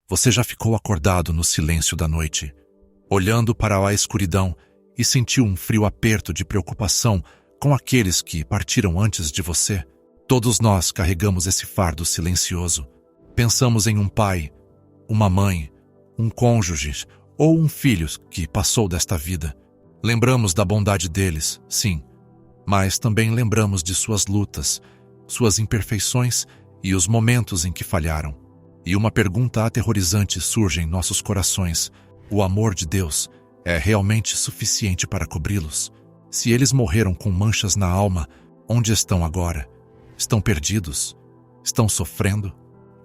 Você já ficou acordado no silêncio da noite, olhando para a escuridão e sentiu um frio aperto de preocupação com aqueles que partiram antes de você? Todos nós carregamos esse fardo silencioso. Pensamos em um pai, uma mãe, um cônjuge ou um filho que passou desta vida. Lembramos da bondade deles, sim, mas também lembramos de suas lutas, suas imperfeições e os momentos em que falharam. E uma pergunta aterrorizante surge em nossos corações: o amor de Deus é realmente suficiente para cobri-los? Se eles morreram com manchas na alma, onde estão agora? Estão perdidos? Estão sofrendo?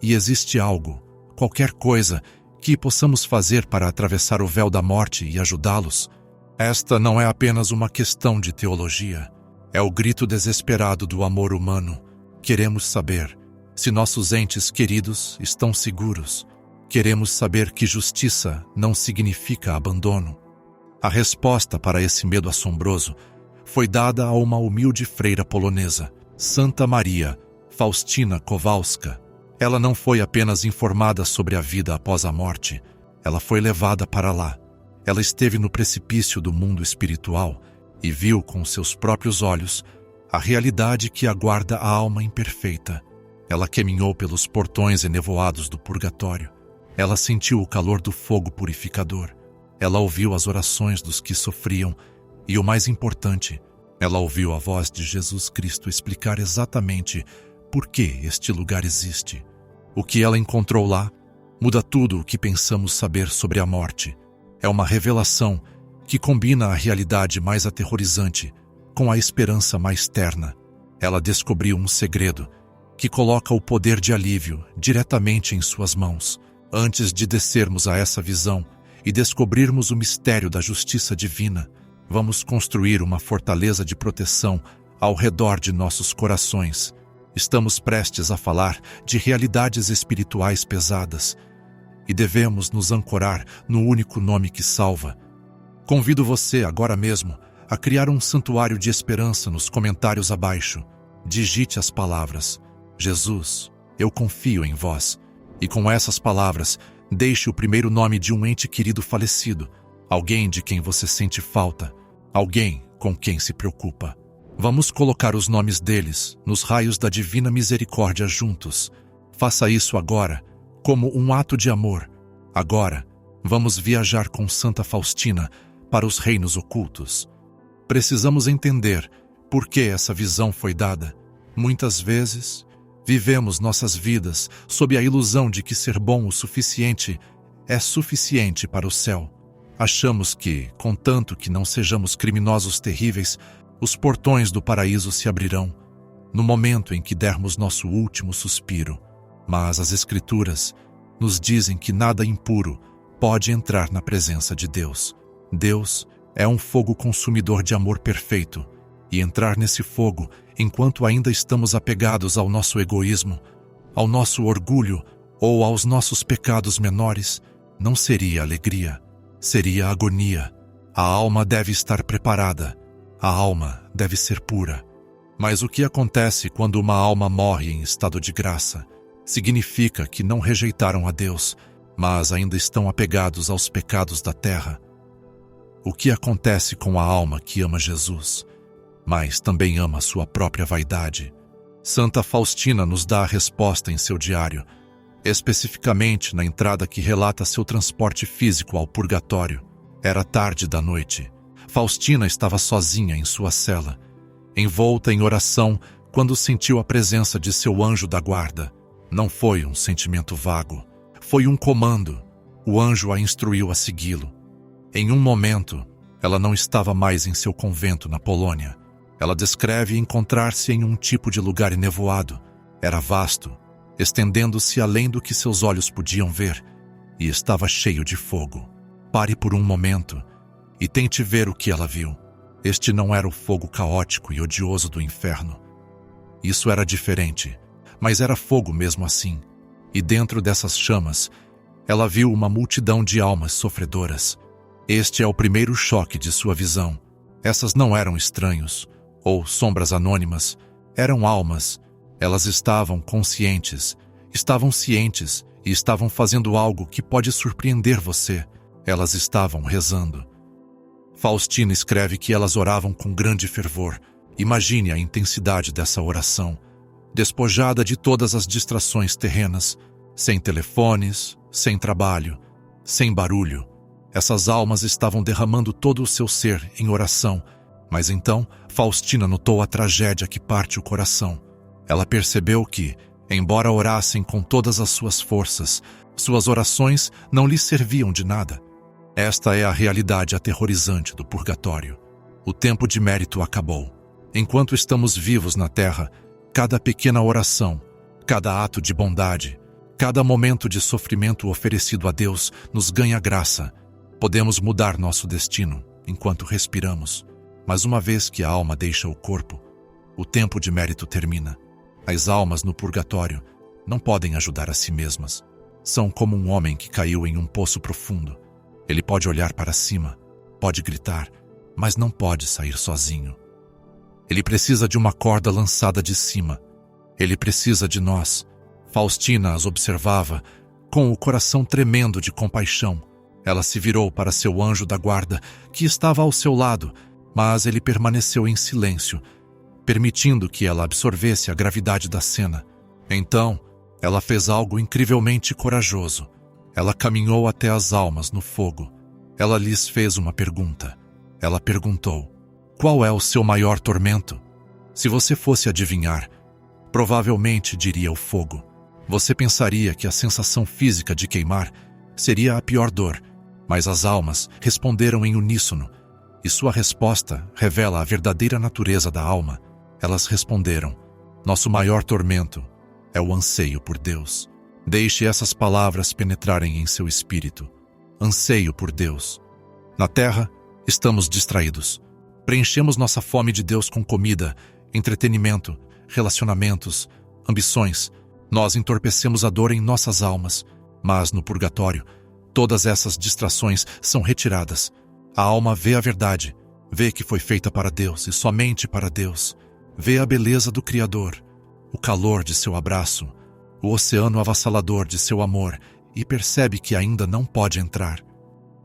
E existe algo, qualquer coisa, que possamos fazer para atravessar o véu da morte e ajudá-los? Esta não é apenas uma questão de teologia. É o grito desesperado do amor humano. Queremos saber se nossos entes queridos estão seguros. Queremos saber que justiça não significa abandono. A resposta para esse medo assombroso foi dada a uma humilde freira polonesa, Santa Maria Faustina Kowalska. Ela não foi apenas informada sobre a vida após a morte, ela foi levada para lá. Ela esteve no precipício do mundo espiritual e viu com seus próprios olhos a realidade que aguarda a alma imperfeita. Ela caminhou pelos portões enevoados do purgatório. Ela sentiu o calor do fogo purificador. Ela ouviu as orações dos que sofriam e, o mais importante, ela ouviu a voz de Jesus Cristo explicar exatamente por que este lugar existe. O que ela encontrou lá muda tudo o que pensamos saber sobre a morte. É uma revelação que combina a realidade mais aterrorizante com a esperança mais terna. Ela descobriu um segredo que coloca o poder de alívio diretamente em suas mãos. Antes de descermos a essa visão e descobrirmos o mistério da justiça divina, vamos construir uma fortaleza de proteção ao redor de nossos corações. Estamos prestes a falar de realidades espirituais pesadas e devemos nos ancorar no único nome que salva. Convido você agora mesmo a criar um santuário de esperança nos comentários abaixo. Digite as palavras: Jesus, eu confio em vós. E com essas palavras, deixe o primeiro nome de um ente querido falecido, alguém de quem você sente falta, alguém com quem se preocupa. Vamos colocar os nomes deles nos raios da divina misericórdia juntos. Faça isso agora, como um ato de amor. Agora, vamos viajar com Santa Faustina para os reinos ocultos. Precisamos entender por que essa visão foi dada. Muitas vezes, vivemos nossas vidas sob a ilusão de que ser bom o suficiente é suficiente para o céu. Achamos que, contanto que não sejamos criminosos terríveis, os portões do paraíso se abrirão no momento em que dermos nosso último suspiro. Mas as Escrituras nos dizem que nada impuro pode entrar na presença de Deus. Deus é um fogo consumidor de amor perfeito, e entrar nesse fogo enquanto ainda estamos apegados ao nosso egoísmo, ao nosso orgulho ou aos nossos pecados menores, não seria alegria, seria agonia. A alma deve estar preparada, a alma deve ser pura. Mas o que acontece quando uma alma morre em estado de graça? Significa que não rejeitaram a Deus, mas ainda estão apegados aos pecados da terra. O que acontece com a alma que ama Jesus, mas também ama sua própria vaidade? Santa Faustina nos dá a resposta em seu diário, especificamente na entrada que relata seu transporte físico ao purgatório. Era tarde da noite. Faustina estava sozinha em sua cela, envolta em oração, quando sentiu a presença de seu anjo da guarda. Não foi um sentimento vago, foi um comando. O anjo a instruiu a segui-lo. Em um momento, ela não estava mais em seu convento na Polônia. Ela descreve encontrar-se em um tipo de lugar enevoado. Era vasto, estendendo-se além do que seus olhos podiam ver, e estava cheio de fogo. Pare por um momento e tente ver o que ela viu. Este não era o fogo caótico e odioso do inferno. Isso era diferente, mas era fogo mesmo assim. E dentro dessas chamas, ela viu uma multidão de almas sofredoras. Este é o primeiro choque de sua visão. Essas não eram estranhos ou sombras anônimas, eram almas. Elas estavam conscientes, estavam cientes e estavam fazendo algo que pode surpreender você. Elas estavam rezando. Faustina escreve que elas oravam com grande fervor. Imagine a intensidade dessa oração, despojada de todas as distrações terrenas, sem telefones, sem trabalho, sem barulho. Essas almas estavam derramando todo o seu ser em oração, mas então Faustina notou a tragédia que parte o coração. Ela percebeu que, embora orassem com todas as suas forças, suas orações não lhes serviam de nada. Esta é a realidade aterrorizante do purgatório. O tempo de mérito acabou. Enquanto estamos vivos na terra, cada pequena oração, cada ato de bondade, cada momento de sofrimento oferecido a Deus nos ganha graça. Podemos mudar nosso destino enquanto respiramos, mas uma vez que a alma deixa o corpo, o tempo de mérito termina. As almas no purgatório não podem ajudar a si mesmas. São como um homem que caiu em um poço profundo. Ele pode olhar para cima, pode gritar, mas não pode sair sozinho. Ele precisa de uma corda lançada de cima. Ele precisa de nós. Faustina as observava, com o coração tremendo de compaixão. Ela se virou para seu anjo da guarda, que estava ao seu lado, mas ele permaneceu em silêncio, permitindo que ela absorvesse a gravidade da cena. Então, ela fez algo incrivelmente corajoso. Ela caminhou até as almas no fogo. Ela lhes fez uma pergunta. Ela perguntou: qual é o seu maior tormento? Se você fosse adivinhar, provavelmente diria o fogo. Você pensaria que a sensação física de queimar seria a pior dor, mas as almas responderam em uníssono, e sua resposta revela a verdadeira natureza da alma. Elas responderam: nosso maior tormento é o anseio por Deus. Deixe essas palavras penetrarem em seu espírito. Anseio por Deus. Na terra, estamos distraídos. Preenchemos nossa fome de Deus com comida, entretenimento, relacionamentos, ambições. Nós entorpecemos a dor em nossas almas, mas no purgatório, todas essas distrações são retiradas. A alma vê a verdade, vê que foi feita para Deus e somente para Deus. Vê a beleza do Criador, o calor de seu abraço, o oceano avassalador de seu amor e percebe que ainda não pode entrar.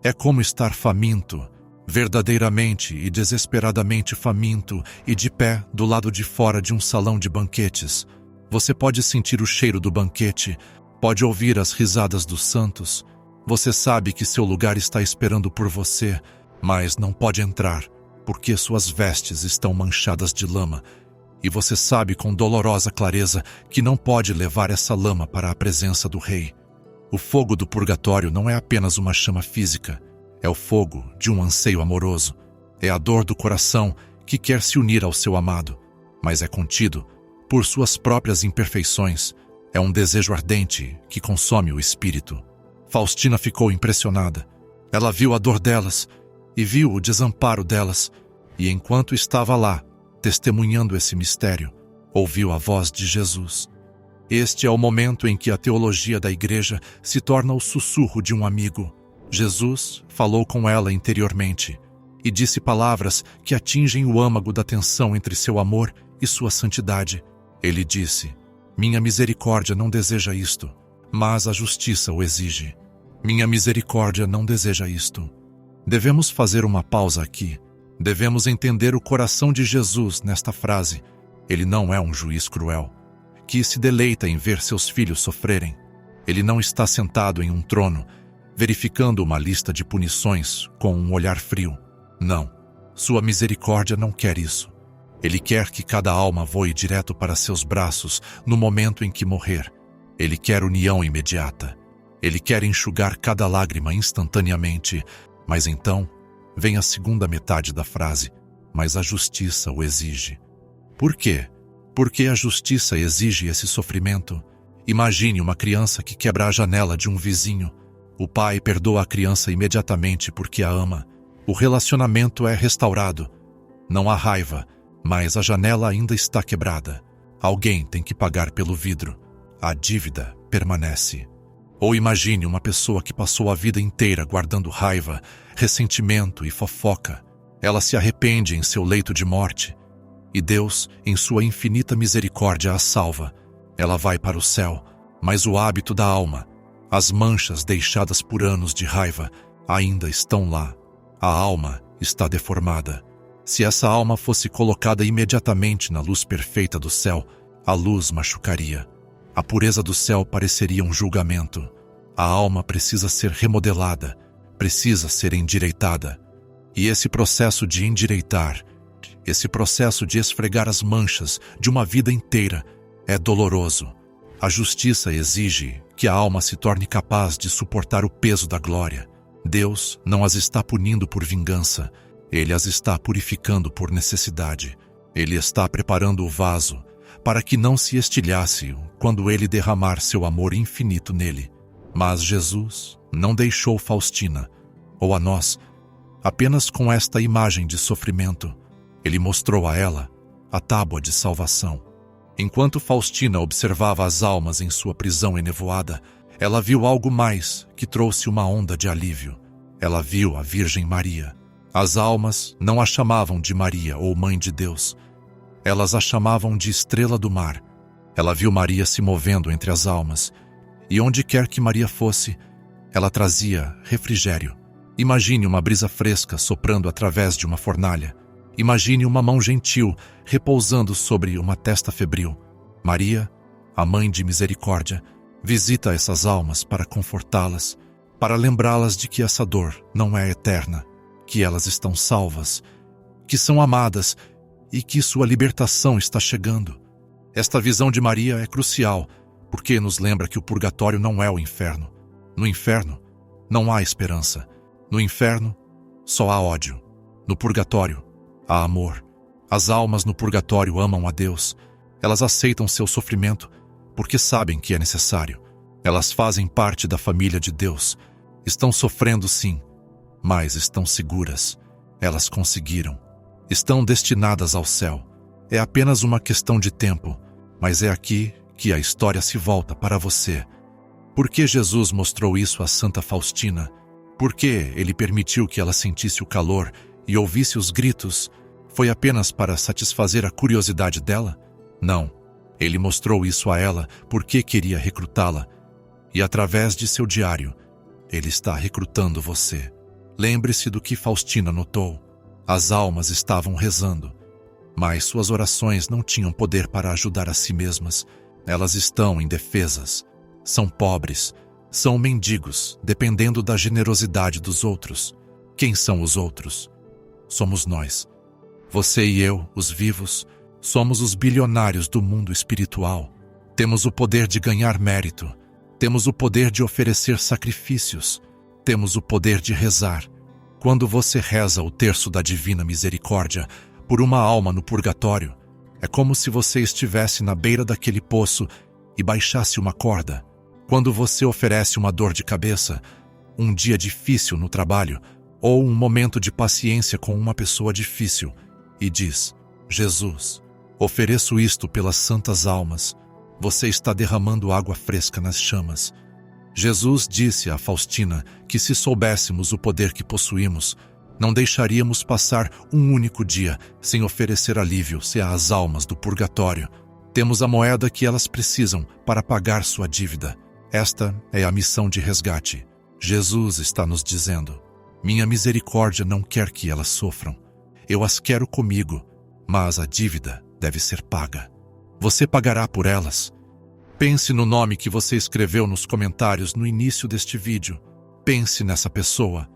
É como estar faminto, verdadeiramente e desesperadamente faminto e de pé do lado de fora de um salão de banquetes. Você pode sentir o cheiro do banquete, pode ouvir as risadas dos santos. Você sabe que seu lugar está esperando por você, mas não pode entrar, porque suas vestes estão manchadas de lama, e você sabe com dolorosa clareza que não pode levar essa lama para a presença do Rei. O fogo do purgatório não é apenas uma chama física, é o fogo de um anseio amoroso. É a dor do coração que quer se unir ao seu amado, mas é contido por suas próprias imperfeições. É um desejo ardente que consome o espírito. Faustina ficou impressionada. Ela viu a dor delas e viu o desamparo delas, e enquanto estava lá, testemunhando esse mistério, ouviu a voz de Jesus. Este é o momento em que a teologia da igreja se torna o sussurro de um amigo. Jesus falou com ela interiormente e disse palavras que atingem o âmago da tensão entre seu amor e sua santidade. Ele disse: minha misericórdia não deseja isto, mas a justiça o exige. Minha misericórdia não deseja isto. Devemos fazer uma pausa aqui. Devemos entender o coração de Jesus nesta frase. Ele não é um juiz cruel, que se deleita em ver seus filhos sofrerem. Ele não está sentado em um trono, verificando uma lista de punições com um olhar frio. Não, sua misericórdia não quer isso. Ele quer que cada alma voe direto para seus braços no momento em que morrer. Ele quer união imediata. Ele quer enxugar cada lágrima instantaneamente, mas então vem a segunda metade da frase: mas a justiça o exige. Por quê? Porque a justiça exige esse sofrimento. Imagine uma criança que quebra a janela de um vizinho. O pai perdoa a criança imediatamente porque a ama. O relacionamento é restaurado. Não há raiva, mas a janela ainda está quebrada. Alguém tem que pagar pelo vidro. A dívida permanece. Ou imagine uma pessoa que passou a vida inteira guardando raiva, ressentimento e fofoca. Ela se arrepende em seu leito de morte. E Deus, em sua infinita misericórdia, a salva. Ela vai para o céu, mas o hábito da alma As manchas deixadas por anos de raiva ainda estão lá. A alma está deformada. Se essa alma fosse colocada imediatamente na luz perfeita do céu, a luz machucaria. A pureza do céu pareceria um julgamento. A alma precisa ser remodelada, precisa ser endireitada. E esse processo de endireitar, esse processo de esfregar as manchas de uma vida inteira é doloroso. A justiça exige que a alma se torne capaz de suportar o peso da glória. Deus não as está punindo por vingança, Ele as está purificando por necessidade. Ele está preparando o vaso para que não se estilhasse quando Ele derramar seu amor infinito nele. Mas Jesus não deixou Faustina, ou a nós, apenas com esta imagem de sofrimento. Ele mostrou a ela a tábua de salvação. Enquanto Faustina observava as almas em sua prisão enevoada, ela viu algo mais que trouxe uma onda de alívio. Ela viu a Virgem Maria. As almas não a chamavam de Maria ou Mãe de Deus. Elas a chamavam de Estrela do Mar. Ela viu Maria se movendo entre as almas, e onde quer que Maria fosse, ela trazia refrigério. Imagine uma brisa fresca soprando através de uma fornalha. Imagine uma mão gentil repousando sobre uma testa febril. Maria, a Mãe de Misericórdia, visita essas almas para confortá-las, para lembrá-las de que essa dor não é eterna, que elas estão salvas, que são amadas e que sua libertação está chegando. Esta visão de Maria é crucial, porque nos lembra que o purgatório não é o inferno. No inferno, não há esperança. No inferno, só há ódio. No purgatório, há amor. As almas no purgatório amam a Deus. Elas aceitam seu sofrimento porque sabem que é necessário. Elas fazem parte da família de Deus. Estão sofrendo, sim, mas estão seguras. Elas conseguiram. Estão destinadas ao céu. É apenas uma questão de tempo, mas é aqui que a história se volta para você. Por que Jesus mostrou isso a Santa Faustina? Por que Ele permitiu que ela sentisse o calor e ouvisse os gritos? Foi apenas para satisfazer a curiosidade dela? Não. Ele mostrou isso a ela porque queria recrutá-la. E através de seu diário, Ele está recrutando você. Lembre-se do que Faustina notou. As almas estavam rezando, mas suas orações não tinham poder para ajudar a si mesmas. Elas estão indefesas, são pobres, são mendigos, dependendo da generosidade dos outros. Quem são os outros? Somos nós. Você e eu, os vivos, somos os bilionários do mundo espiritual. Temos o poder de ganhar mérito. Temos o poder de oferecer sacrifícios. Temos o poder de rezar. Quando você reza o terço da Divina Misericórdia por uma alma no purgatório, é como se você estivesse na beira daquele poço e baixasse uma corda. Quando você oferece uma dor de cabeça, um dia difícil no trabalho ou um momento de paciência com uma pessoa difícil e diz: Jesus, ofereço isto pelas santas almas, você está derramando água fresca nas chamas. Jesus disse a Faustina que se soubéssemos o poder que possuímos, não deixaríamos passar um único dia sem oferecer alívio às almas do purgatório. Temos a moeda que elas precisam para pagar sua dívida. Esta é a missão de resgate. Jesus está nos dizendo: minha misericórdia não quer que elas sofram. Eu as quero comigo, mas a dívida deve ser paga. Você pagará por elas. Pense no nome que você escreveu nos comentários no início deste vídeo. Pense nessa pessoa.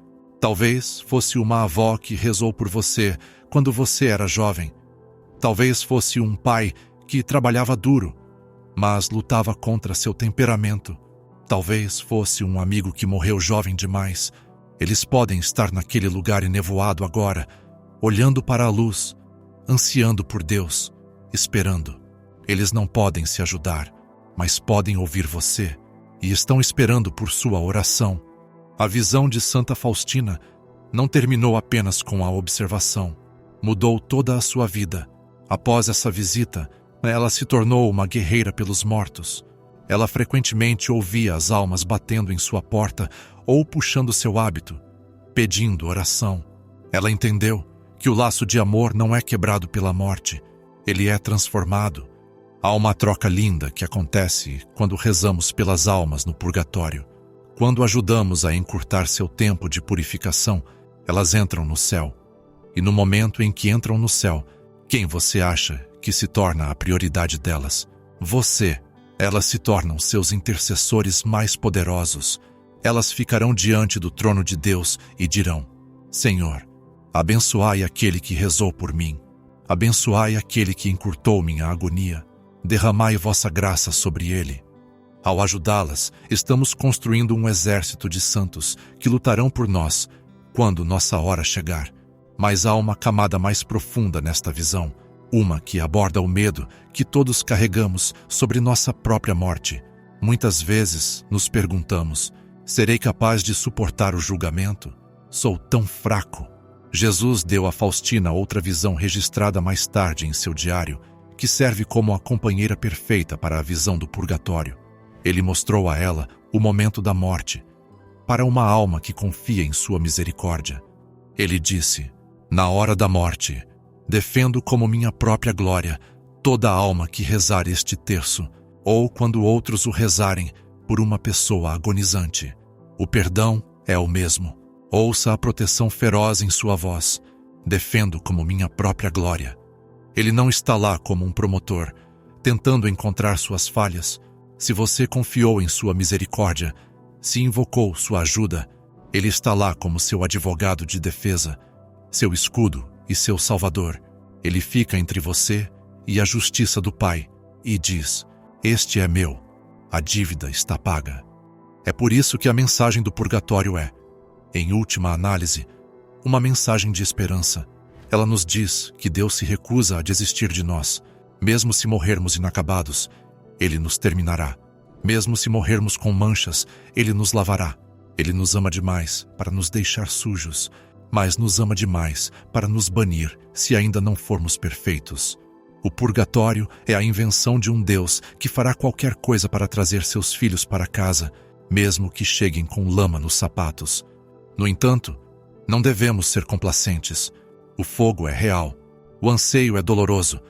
Talvez fosse uma avó que rezou por você quando você era jovem. Talvez fosse um pai que trabalhava duro, mas lutava contra seu temperamento. Talvez fosse um amigo que morreu jovem demais. Eles podem estar naquele lugar enevoado agora, olhando para a luz, ansiando por Deus, esperando. Eles não podem se ajudar, mas podem ouvir você e estão esperando por sua oração. A visão de Santa Faustina não terminou apenas com a observação. Mudou toda a sua vida. Após essa visita, ela se tornou uma guerreira pelos mortos. Ela frequentemente ouvia as almas batendo em sua porta ou puxando seu hábito, pedindo oração. Ela entendeu que o laço de amor não é quebrado pela morte, ele é transformado. Há uma troca linda que acontece quando rezamos pelas almas no purgatório. Quando ajudamos a encurtar seu tempo de purificação, elas entram no céu. E no momento em que entram no céu, quem você acha que se torna a prioridade delas? Você. Elas se tornam seus intercessores mais poderosos. Elas ficarão diante do trono de Deus e dirão: Senhor, abençoai aquele que rezou por mim. Abençoai aquele que encurtou minha agonia. Derramai vossa graça sobre ele. Ao ajudá-las, estamos construindo um exército de santos que lutarão por nós quando nossa hora chegar. Mas há uma camada mais profunda nesta visão, uma que aborda o medo que todos carregamos sobre nossa própria morte. Muitas vezes nos perguntamos: serei capaz de suportar o julgamento? Sou tão fraco. Jesus deu a Faustina outra visão registrada mais tarde em seu diário, que serve como a companheira perfeita para a visão do purgatório. Ele mostrou a ela o momento da morte, para uma alma que confia em sua misericórdia. Ele disse: na hora da morte, defendo como minha própria glória toda alma que rezar este terço, ou quando outros o rezarem por uma pessoa agonizante. O perdão é o mesmo. Ouça a proteção feroz em sua voz. Defendo como minha própria glória. Ele não está lá como um promotor, tentando encontrar suas falhas. Se você confiou em sua misericórdia, se invocou sua ajuda, ele está lá como seu advogado de defesa, seu escudo e seu salvador. Ele fica entre você e a justiça do Pai e diz: este é meu, a dívida está paga. É por isso que a mensagem do purgatório é, em última análise, uma mensagem de esperança. Ela nos diz que Deus se recusa a desistir de nós. Mesmo se morrermos inacabados, Ele nos terminará. Mesmo se morrermos com manchas, Ele nos lavará. Ele nos ama demais para nos deixar sujos, mas nos ama demais para nos banir se ainda não formos perfeitos. O purgatório é a invenção de um Deus que fará qualquer coisa para trazer seus filhos para casa, mesmo que cheguem com lama nos sapatos. No entanto, não devemos ser complacentes. O fogo é real. O anseio é doloroso.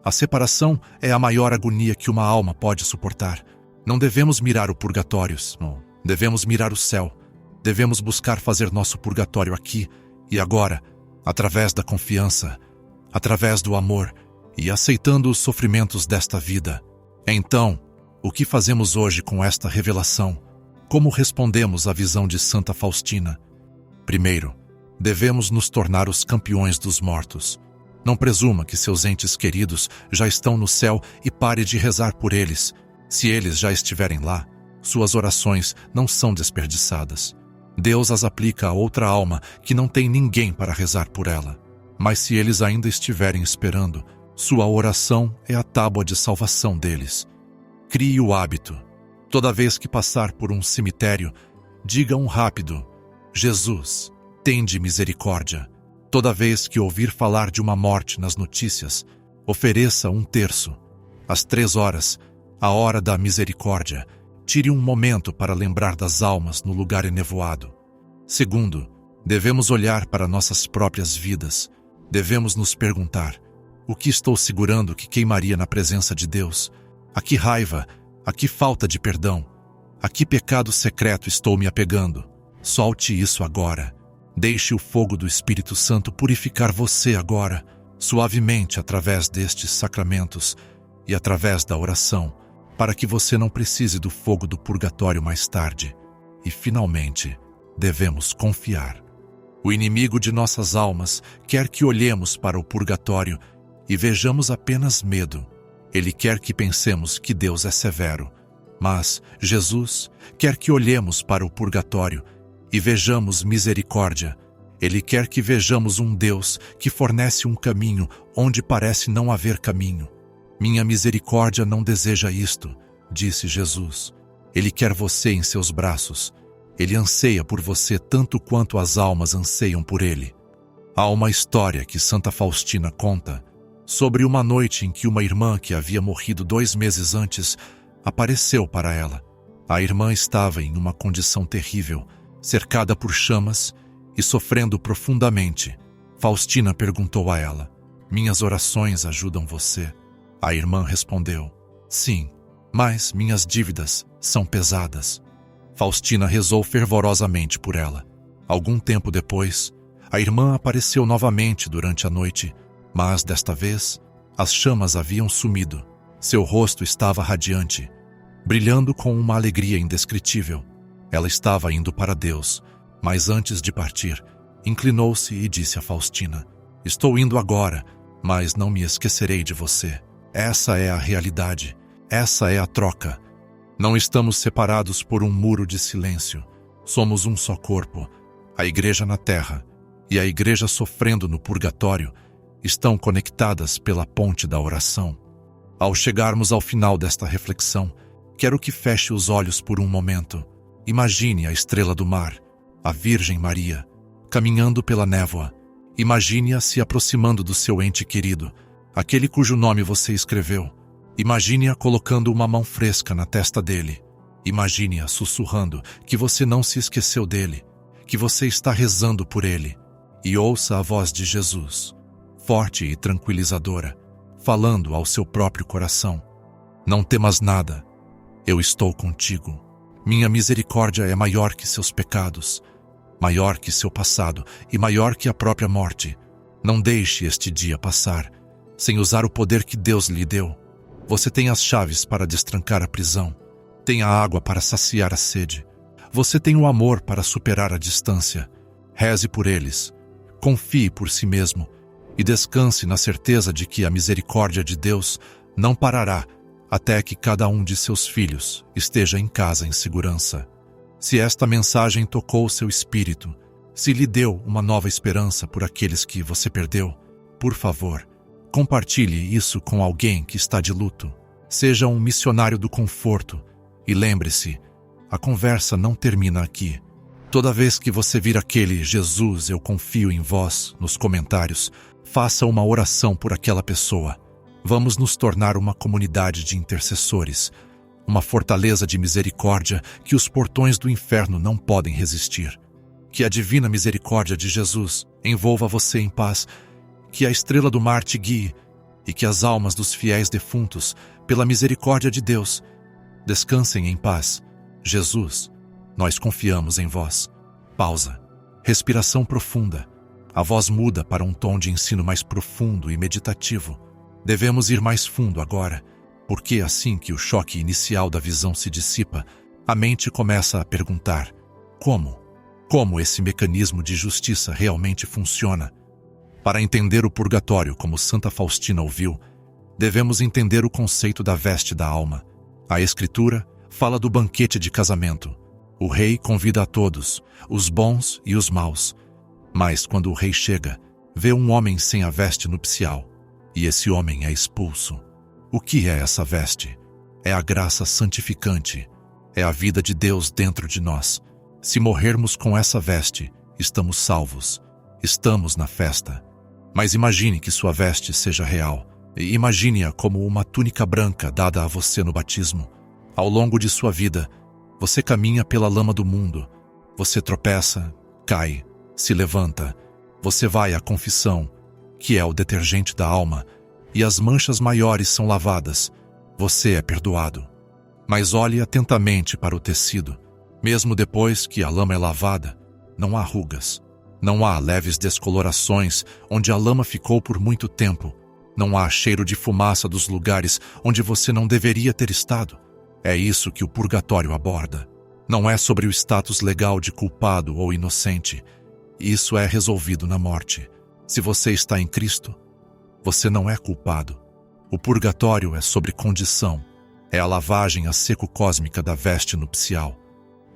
A separação é a maior agonia que uma alma pode suportar. Não devemos mirar o purgatório, não. Devemos mirar o céu. Devemos buscar fazer nosso purgatório aqui e agora, através da confiança, através do amor e aceitando os sofrimentos desta vida. Então, o que fazemos hoje com esta revelação? Como respondemos à visão de Santa Faustina? Primeiro, devemos nos tornar os campeões dos mortos. Não presuma que seus entes queridos já estão no céu e pare de rezar por eles. Se eles já estiverem lá, suas orações não são desperdiçadas. Deus as aplica a outra alma que não tem ninguém para rezar por ela. Mas se eles ainda estiverem esperando, sua oração é a tábua de salvação deles. Crie o hábito. Toda vez que passar por um cemitério, diga um rápido: Jesus, tende misericórdia. Toda vez que ouvir falar de uma morte nas notícias, ofereça um terço. Às 3 horas, a hora da misericórdia, tire um momento para lembrar das almas no lugar enevoado. Segundo, devemos olhar para nossas próprias vidas. Devemos nos perguntar: o que estou segurando que queimaria na presença de Deus? A que raiva, a que falta de perdão, a que pecado secreto estou me apegando? Solte isso agora. Deixe o fogo do Espírito Santo purificar você agora, suavemente através destes sacramentos e através da oração, para que você não precise do fogo do purgatório mais tarde. E, finalmente, devemos confiar. O inimigo de nossas almas quer que olhemos para o purgatório e vejamos apenas medo. Ele quer que pensemos que Deus é severo. Mas Jesus quer que olhemos para o purgatório e vejamos misericórdia. Ele quer que vejamos um Deus que fornece um caminho onde parece não haver caminho. Minha misericórdia não deseja isto, disse Jesus. Ele quer você em seus braços. Ele anseia por você tanto quanto as almas anseiam por ele. Há uma história que Santa Faustina conta sobre uma noite em que uma irmã que havia morrido 2 meses antes apareceu para ela. A irmã estava em uma condição terrível, cercada por chamas e sofrendo profundamente. Faustina perguntou a ela: minhas orações ajudam você? A irmã respondeu: sim, mas minhas dívidas são pesadas. Faustina rezou fervorosamente por ela. Algum tempo depois, a irmã apareceu novamente durante a noite, mas desta vez as chamas haviam sumido. Seu rosto estava radiante, brilhando com uma alegria indescritível. Ela estava indo para Deus, mas antes de partir, inclinou-se e disse a Faustina: "Estou indo agora, mas não me esquecerei de você. Essa é a realidade, essa é a troca. Não estamos separados por um muro de silêncio. Somos um só corpo. A igreja na terra e a igreja sofrendo no purgatório estão conectadas pela ponte da oração." Ao chegarmos ao final desta reflexão, quero que feche os olhos por um momento. Imagine a estrela do mar, a Virgem Maria, caminhando pela névoa. Imagine-a se aproximando do seu ente querido, aquele cujo nome você escreveu. Imagine-a colocando uma mão fresca na testa dele. Imagine-a sussurrando que você não se esqueceu dele, que você está rezando por ele. E ouça a voz de Jesus, forte e tranquilizadora, falando ao seu próprio coração: "Não temas nada, eu estou contigo. Minha misericórdia é maior que seus pecados, maior que seu passado e maior que a própria morte. Não deixe este dia passar sem usar o poder que Deus lhe deu. Você tem as chaves para destrancar a prisão, tem a água para saciar a sede. Você tem o amor para superar a distância. Reze por eles, confie por si mesmo e descanse na certeza de que a misericórdia de Deus não parará até que cada um de seus filhos esteja em casa em segurança." Se esta mensagem tocou seu espírito, se lhe deu uma nova esperança por aqueles que você perdeu, por favor, compartilhe isso com alguém que está de luto. Seja um missionário do conforto e lembre-se, a conversa não termina aqui. Toda vez que você vir aquele "Jesus, eu confio em vós" nos comentários, faça uma oração por aquela pessoa. Vamos nos tornar uma comunidade de intercessores, uma fortaleza de misericórdia que os portões do inferno não podem resistir. Que a divina misericórdia de Jesus envolva você em paz, que a estrela do mar te guie e que as almas dos fiéis defuntos, pela misericórdia de Deus, descansem em paz. Jesus, nós confiamos em vós. Pausa. Respiração profunda. A voz muda para um tom de ensino mais profundo e meditativo. Devemos ir mais fundo agora, porque assim que o choque inicial da visão se dissipa, a mente começa a perguntar: como? Como esse mecanismo de justiça realmente funciona? Para entender o purgatório como Santa Faustina ouviu, devemos entender o conceito da veste da alma. A Escritura fala do banquete de casamento. O rei convida a todos, os bons e os maus. Mas quando o rei chega, vê um homem sem a veste nupcial, e esse homem é expulso. O que é essa veste? É a graça santificante, é a vida de Deus dentro de nós. Se morrermos com essa veste, estamos salvos, estamos na festa. Mas imagine que sua veste seja real, e imagine-a como uma túnica branca dada a você no batismo. Ao longo de sua vida, você caminha pela lama do mundo, você tropeça, cai, se levanta, você vai à confissão, que é o detergente da alma, e as manchas maiores são lavadas, você é perdoado. Mas olhe atentamente para o tecido. Mesmo depois que a lama é lavada, não há rugas, não há leves descolorações onde a lama ficou por muito tempo, não há cheiro de fumaça dos lugares onde você não deveria ter estado. É isso que o purgatório aborda. Não é sobre o status legal de culpado ou inocente. Isso é resolvido na morte. Se você está em Cristo, você não é culpado. O purgatório é sobre condição. É a lavagem a seco cósmica da veste nupcial.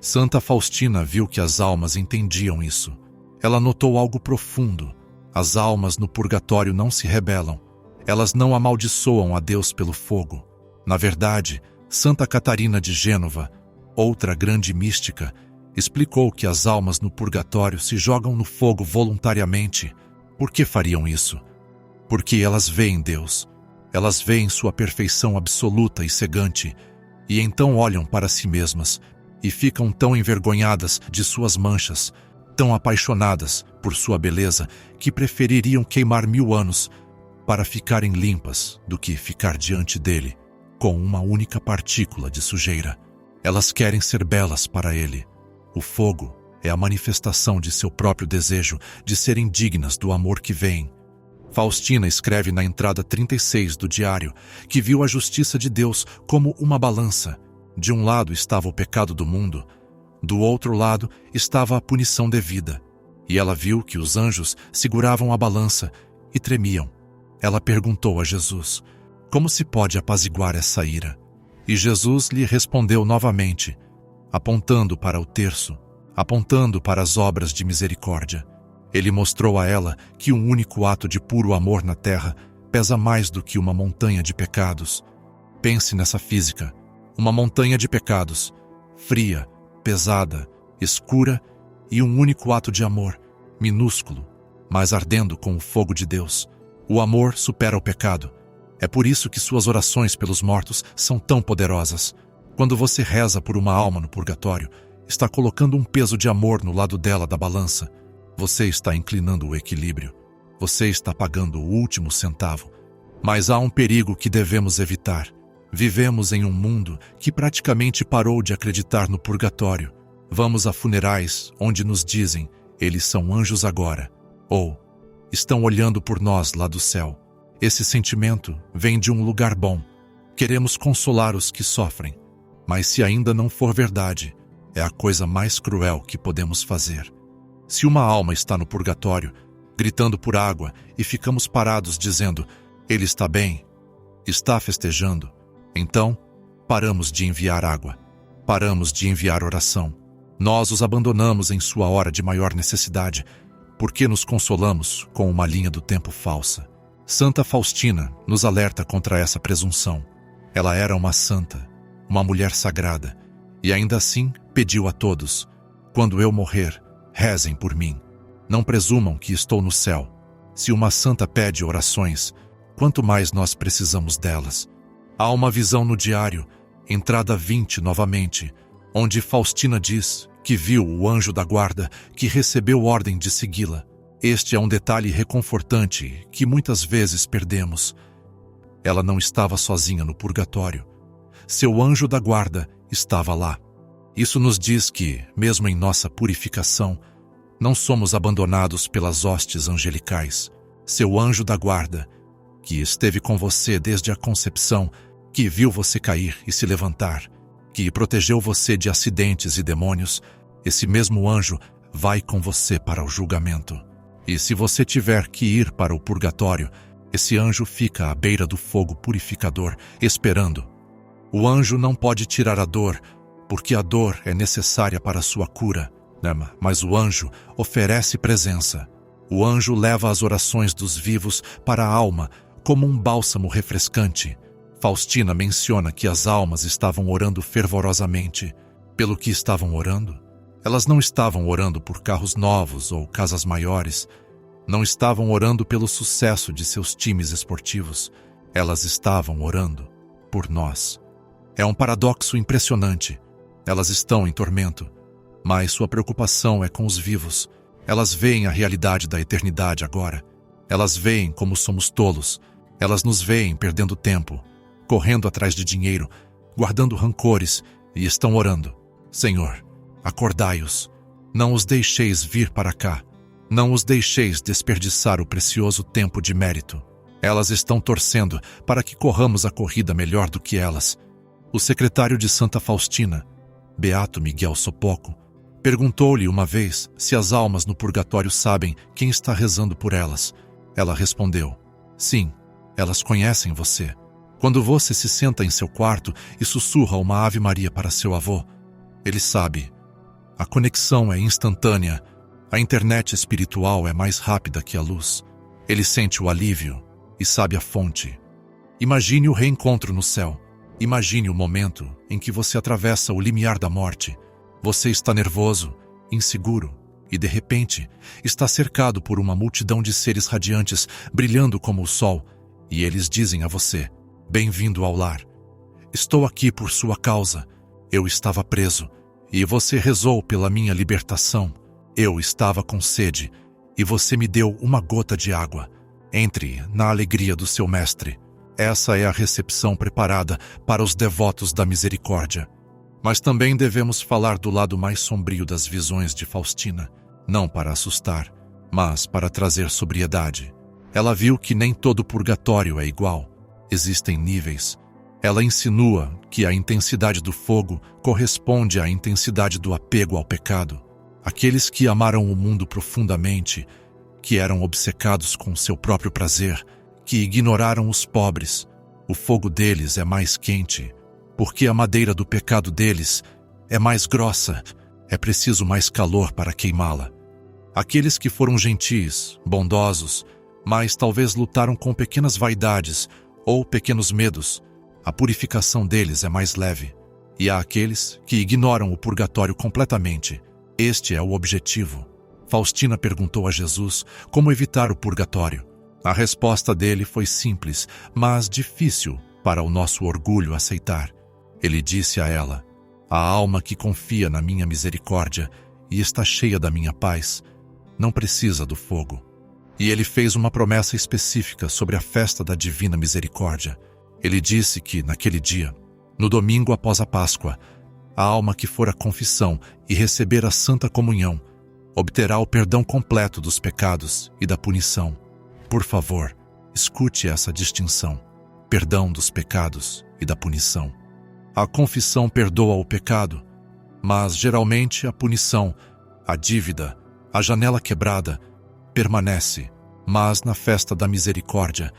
Santa Faustina viu que as almas entendiam isso. Ela notou algo profundo. As almas no purgatório não se rebelam. Elas não amaldiçoam a Deus pelo fogo. Na verdade, Santa Catarina de Gênova, outra grande mística, explicou que as almas no purgatório se jogam no fogo voluntariamente. Por que fariam isso? Porque elas veem Deus. Elas veem sua perfeição absoluta e cegante, e então olham para si mesmas e ficam tão envergonhadas de suas manchas, tão apaixonadas por sua beleza, que prefeririam queimar 1000 anos para ficarem limpas do que ficar diante dele com uma única partícula de sujeira. Elas querem ser belas para ele. O fogo é a manifestação de seu próprio desejo de serem dignas do amor que vem. Faustina escreve na entrada 36 do diário que viu a justiça de Deus como uma balança. De um lado estava o pecado do mundo, do outro lado estava a punição devida. E ela viu que os anjos seguravam a balança e tremiam. Ela perguntou a Jesus: como se pode apaziguar essa ira? E Jesus lhe respondeu novamente, apontando para o terço, apontando para as obras de misericórdia. Ele mostrou a ela que um único ato de puro amor na terra pesa mais do que uma montanha de pecados. Pense nessa física. Uma montanha de pecados, fria, pesada, escura, e um único ato de amor, minúsculo, mas ardendo com o fogo de Deus. O amor supera o pecado. É por isso que suas orações pelos mortos são tão poderosas. Quando você reza por uma alma no purgatório, está colocando um peso de amor no lado dela da balança. Você está inclinando o equilíbrio. Você está pagando o último centavo. Mas há um perigo que devemos evitar. Vivemos em um mundo que praticamente parou de acreditar no purgatório. Vamos a funerais onde nos dizem, eles são anjos agora, ou estão olhando por nós lá do céu. Esse sentimento vem de um lugar bom. Queremos consolar os que sofrem, mas se ainda não for verdade, é a coisa mais cruel que podemos fazer. Se uma alma está no purgatório, gritando por água, e ficamos parados dizendo, ele está bem, está festejando, então paramos de enviar água, paramos de enviar oração. Nós os abandonamos em sua hora de maior necessidade, porque nos consolamos com uma linha do tempo falsa. Santa Faustina nos alerta contra essa presunção. Ela era uma santa, uma mulher sagrada, e ainda assim pediu a todos, quando eu morrer, rezem por mim. Não presumam que estou no céu. Se uma santa pede orações, quanto mais nós precisamos delas. Há uma visão no diário, entrada 20 novamente, onde Faustina diz que viu o anjo da guarda que recebeu ordem de segui-la. Este é um detalhe reconfortante que muitas vezes perdemos. Ela não estava sozinha no purgatório. Seu anjo da guarda estava lá. Isso nos diz que, mesmo em nossa purificação, não somos abandonados pelas hostes angelicais. Seu anjo da guarda, que esteve com você desde a concepção, que viu você cair e se levantar, que protegeu você de acidentes e demônios, esse mesmo anjo vai com você para o julgamento. E se você tiver que ir para o purgatório, esse anjo fica à beira do fogo purificador, esperando. O anjo não pode tirar a dor, porque a dor é necessária para a sua cura, né? Mas o anjo oferece presença. O anjo leva as orações dos vivos para a alma como um bálsamo refrescante. Faustina menciona que as almas estavam orando fervorosamente. Pelo que estavam orando? Elas não estavam orando por carros novos ou casas maiores. Não estavam orando pelo sucesso de seus times esportivos. Elas estavam orando por nós. É um paradoxo impressionante. Elas estão em tormento, mas sua preocupação é com os vivos. Elas veem a realidade da eternidade agora. Elas veem como somos tolos. Elas nos veem perdendo tempo, correndo atrás de dinheiro, guardando rancores, e estão orando. Senhor, acordai-os. Não os deixeis vir para cá. Não os deixeis desperdiçar o precioso tempo de mérito. Elas estão torcendo para que corramos a corrida melhor do que elas. O secretário de Santa Faustina, Beato Miguel Sopoco, perguntou-lhe uma vez se as almas no purgatório sabem quem está rezando por elas. Ela respondeu, sim, elas conhecem você. Quando você se senta em seu quarto e sussurra uma Ave Maria para seu avô, ele sabe. A conexão é instantânea. A internet espiritual é mais rápida que a luz. Ele sente o alívio e sabe a fonte. Imagine o reencontro no céu. Imagine o momento em que você atravessa o limiar da morte. Você está nervoso, inseguro e, de repente, está cercado por uma multidão de seres radiantes, brilhando como o sol, e eles dizem a você, bem-vindo ao lar. Estou aqui por sua causa. Eu estava preso, e você rezou pela minha libertação. Eu estava com sede, e você me deu uma gota de água. Entre na alegria do seu mestre. Essa é a recepção preparada para os devotos da misericórdia. Mas também devemos falar do lado mais sombrio das visões de Faustina, não para assustar, mas para trazer sobriedade. Ela viu que nem todo purgatório é igual. Existem níveis. Ela insinua que a intensidade do fogo corresponde à intensidade do apego ao pecado. Aqueles que amaram o mundo profundamente, que eram obcecados com seu próprio prazer, que ignoraram os pobres, o fogo deles é mais quente, porque a madeira do pecado deles é mais grossa, é preciso mais calor para queimá-la. Aqueles que foram gentis, bondosos, mas talvez lutaram com pequenas vaidades ou pequenos medos, a purificação deles é mais leve. E há aqueles que ignoram o purgatório completamente. Este é o objetivo. Faustina perguntou a Jesus como evitar o purgatório. A resposta dele foi simples, mas difícil para o nosso orgulho aceitar. Ele disse a ela: a alma que confia na minha misericórdia e está cheia da minha paz, não precisa do fogo. E ele fez uma promessa específica sobre a festa da Divina Misericórdia. Ele disse que, naquele dia, no domingo após a Páscoa, a alma que for à confissão e receber a Santa Comunhão obterá o perdão completo dos pecados e da punição. Por favor, escute essa distinção: perdão dos pecados e da punição. A confissão perdoa o pecado, mas geralmente a punição, a dívida, a janela quebrada, permanece. Mas na festa da misericórdia,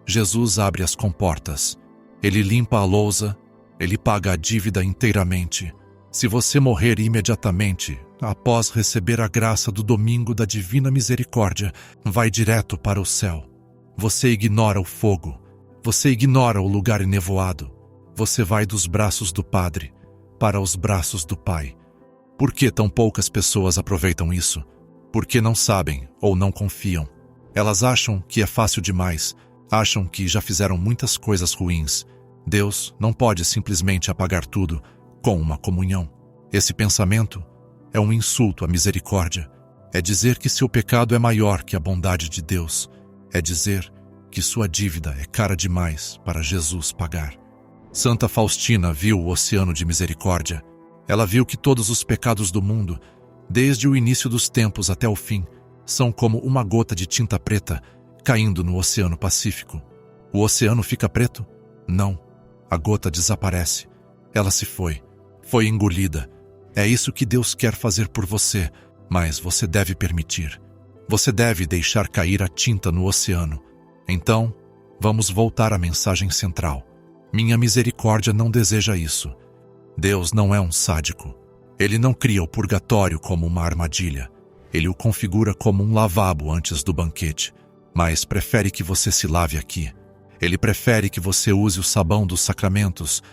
Jesus abre as comportas. Ele limpa a lousa, ele paga a dívida inteiramente. Se você morrer imediatamente, após receber a graça do domingo da Divina Misericórdia, vai direto para o céu. Você ignora o fogo, você ignora o lugar enevoado. Você vai dos braços do Padre para os braços do Pai. Por que tão poucas pessoas aproveitam isso? Porque não sabem ou não confiam. Elas acham que é fácil demais, acham que já fizeram muitas coisas ruins. Deus não pode simplesmente apagar tudo com uma comunhão. Esse pensamento é um insulto à misericórdia. É dizer que seu pecado é maior que a bondade de Deus. É dizer que sua dívida é cara demais para Jesus pagar. Santa Faustina viu o oceano de misericórdia. Ela viu que todos os pecados do mundo, desde o início dos tempos até o fim, são como uma gota de tinta preta caindo no Oceano Pacífico. O oceano fica preto? Não. A gota desaparece. Ela se foi. Foi engolida. É isso que Deus quer fazer por você, mas você deve permitir. Você deve deixar cair a tinta no oceano. Então, vamos voltar à mensagem central. Minha misericórdia não deseja isso. Deus não é um sádico. Ele não cria o purgatório como uma armadilha. Ele o configura como um lavabo antes do banquete, mas prefere que você se lave aqui. Ele prefere que você use o sabão dos sacramentos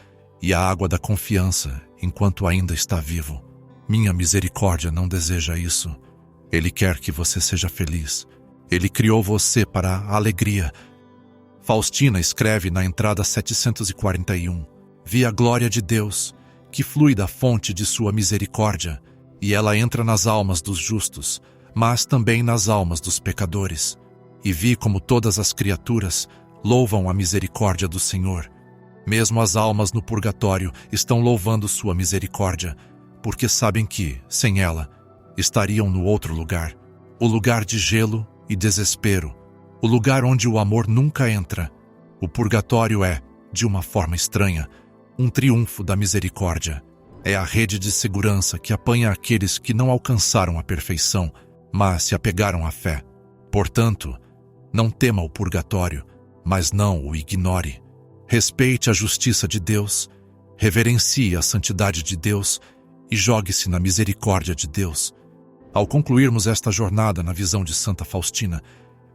e a água da confiança enquanto ainda está vivo. Minha misericórdia não deseja isso. Ele quer que você seja feliz. Ele criou você para a alegria. Faustina escreve na entrada 741: vi a glória de Deus, que flui da fonte de sua misericórdia, e ela entra nas almas dos justos, mas também nas almas dos pecadores. E vi como todas as criaturas louvam a misericórdia do Senhor. Mesmo as almas no purgatório estão louvando sua misericórdia, porque sabem que, sem ela, estariam no outro lugar, o lugar de gelo e desespero, o lugar onde o amor nunca entra. O purgatório é, de uma forma estranha, um triunfo da misericórdia. É a rede de segurança que apanha aqueles que não alcançaram a perfeição, mas se apegaram à fé. Portanto, não tema o purgatório, mas não o ignore. Respeite a justiça de Deus, reverencie a santidade de Deus e jogue-se na misericórdia de Deus. Ao concluirmos esta jornada na visão de Santa Faustina,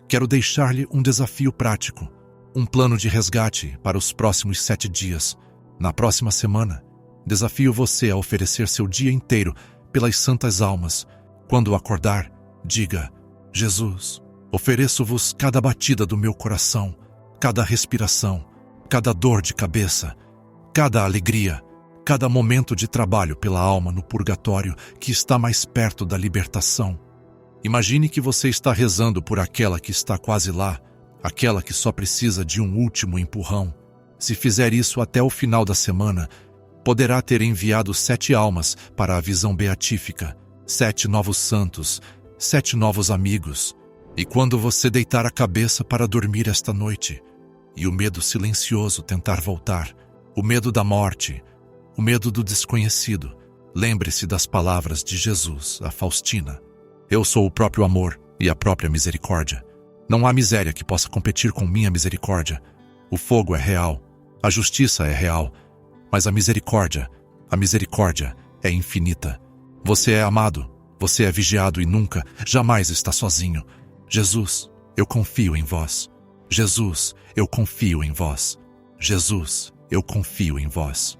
quero deixar-lhe um desafio prático, um plano de resgate para os próximos 7 dias. Na próxima semana, desafio você a oferecer seu dia inteiro pelas santas almas. Quando acordar, diga: Jesus, ofereço-vos cada batida do meu coração, cada respiração, cada dor de cabeça, cada alegria, cada momento de trabalho pela alma no purgatório que está mais perto da libertação. Imagine que você está rezando por aquela que está quase lá, aquela que só precisa de um último empurrão. Se fizer isso até o final da semana, poderá ter enviado 7 almas para a visão beatífica, 7 novos santos, 7 novos amigos. E quando você deitar a cabeça para dormir esta noite, e o medo silencioso tentar voltar, o medo da morte, o medo do desconhecido, lembre-se das palavras de Jesus a Faustina. Eu sou o próprio amor e a própria misericórdia. Não há miséria que possa competir com minha misericórdia. O fogo é real, a justiça é real, mas a misericórdia é infinita. Você é amado, você é vigiado e nunca, jamais está sozinho. Jesus, eu confio em vós. Jesus, eu confio em vós. Jesus, eu confio em vós.